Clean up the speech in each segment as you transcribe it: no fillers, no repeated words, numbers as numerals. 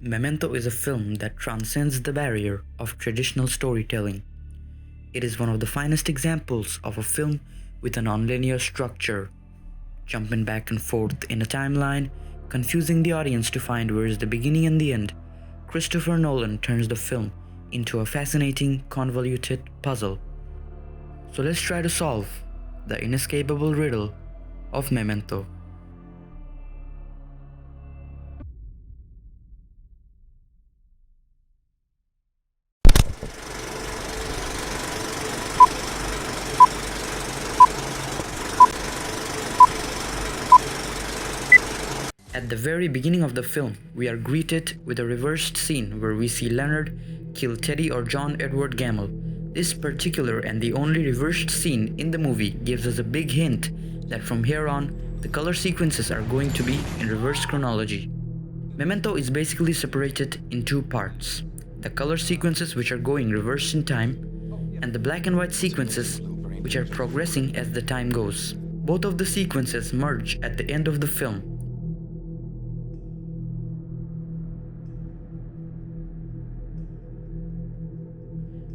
Memento is a film that transcends the barrier of traditional storytelling. It is one of the finest examples of a film with a nonlinear structure, jumping back and forth in a timeline, confusing the audience to find where is the beginning and the end. Christopher Nolan turns the film into a fascinating, convoluted puzzle. So let's try to solve the inescapable riddle of Memento. At the very beginning of the film, we are greeted with a reversed scene where we see Leonard kill Teddy or John Edward Gamble. This particular and the only reversed scene in the movie gives us a big hint that from here on, the color sequences are going to be in reverse chronology. Memento is basically separated in two parts: the color sequences which are going reverse in time, and the black and white sequences which are progressing as the time goes. Both of the sequences merge at the end of the film.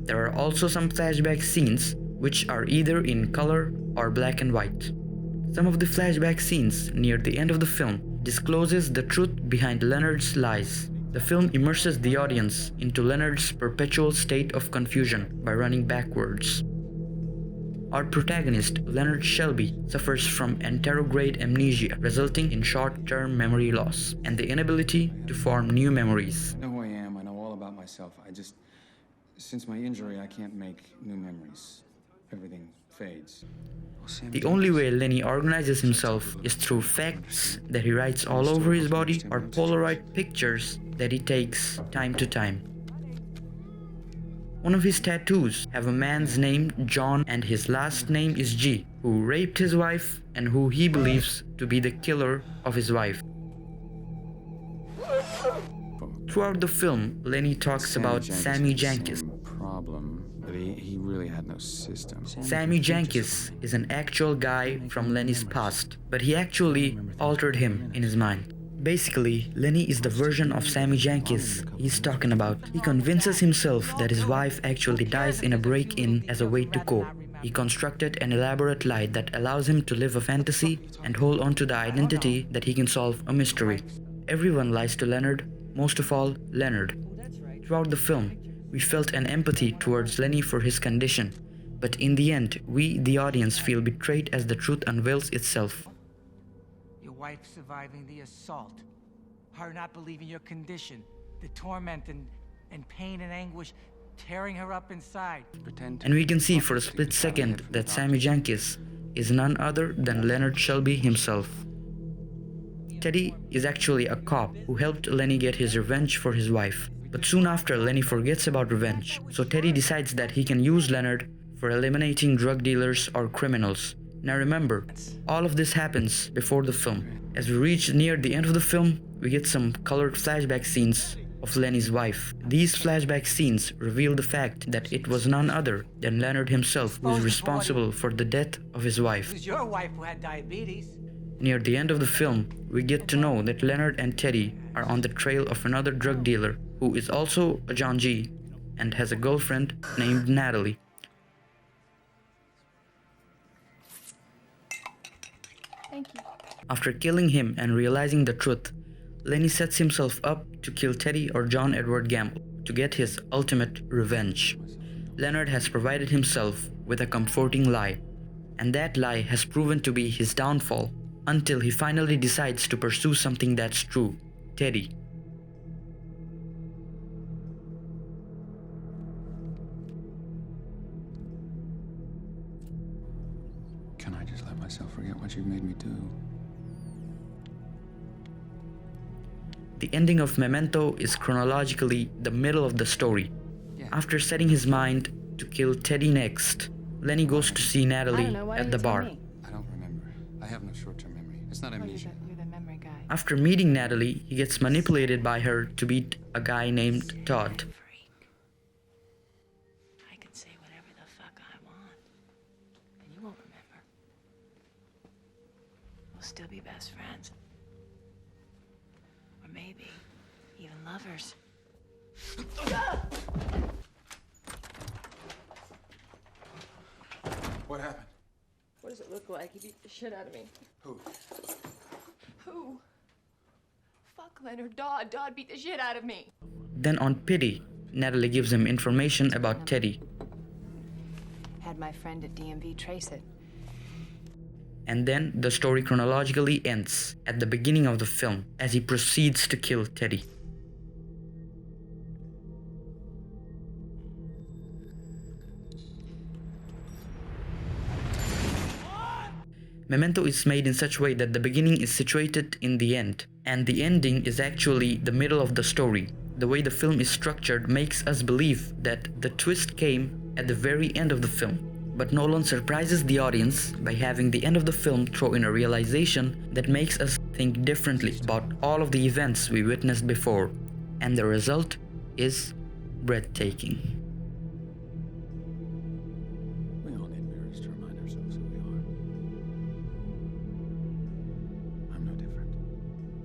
There are also some flashback scenes which are either in color or black and white. Some of the flashback scenes near the end of the film discloses the truth behind Leonard's lies. The film immerses the audience into Leonard's perpetual state of confusion by running backwards. Our protagonist, Leonard Shelby, suffers from anterograde amnesia, resulting in short-term memory loss and the inability to form new memories. I know who I am, I know all about myself. Since my injury, I can't make new memories. Everything fades. The only way Lenny organizes himself is through facts that he writes all over his body or Polaroid pictures that he takes time to time. One of his tattoos have a man's name John and his last name is G, who raped his wife and who he believes to be the killer of his wife. Throughout the film, Lenny talks about Sammy Jankis. Problem, but he really had no system. Sammy Jankis is an actual guy from Lenny's past, but he actually altered him in his mind. Basically, Lenny is the version of Sammy Jankis he's talking about. He convinces himself that his wife actually dies in a break-in as a way to cope. He constructed an elaborate lie that allows him to live a fantasy and hold on to the identity that he can solve a mystery. Everyone lies to Leonard, most of all, Leonard. Throughout the film, we felt an empathy towards Lenny for his condition, but in the end, we, the audience, feel betrayed as the truth unveils itself. Your wife surviving the assault, her not believing your condition, the torment and pain and anguish tearing her up inside. And we can see for a split second that Sammy Jankis is none other than Leonard Shelby himself. Teddy is actually a cop who helped Lenny get his revenge for his wife. But soon after, Lenny forgets about revenge, so Teddy decides that he can use Leonard for eliminating drug dealers or criminals. Now remember, all of this happens before the film. As we reach near the end of the film, we get some colored flashback scenes of Lenny's wife. These flashback scenes reveal the fact that it was none other than Leonard himself who is responsible for the death of his wife. It was your wife who had diabetes. Near the end of the film, we get to know that Leonard and Teddy are on the trail of another drug dealer who is also a John G and has a girlfriend named Natalie. Thank you. After killing him and realizing the truth, Lenny sets himself up to kill Teddy or John Edward Gamble to get his ultimate revenge. Leonard has provided himself with a comforting lie, and that lie has proven to be his downfall until he finally decides to pursue something that's true: Teddy. Can I just let myself forget what you've made me do? The ending of Memento is chronologically the middle of the story. After setting his mind to kill Teddy next, Lenny goes to see Natalie at the bar. I don't remember. I have no short-term memory. It's not amnesia. You're the memory guy. After meeting Natalie, he gets manipulated by her to beat a guy named Todd. I can say whatever the fuck I want, and you won't remember. We'll still be best friends. Or maybe Even lovers. What happened? What does it look like? He beat the shit out of me. Who? Who? Fuck Leonard. Dodd. Dodd beat the shit out of me. Then on pity, Natalie gives him information about Teddy. Had my friend at DMV trace it. And then the story chronologically ends at the beginning of the film as he proceeds to kill Teddy. Memento is made in such a way that the beginning is situated in the end, and the ending is actually the middle of the story. The way the film is structured makes us believe that the twist came at the very end of the film. But Nolan surprises the audience by having the end of the film throw in a realization that makes us think differently about all of the events we witnessed before, and the result is breathtaking.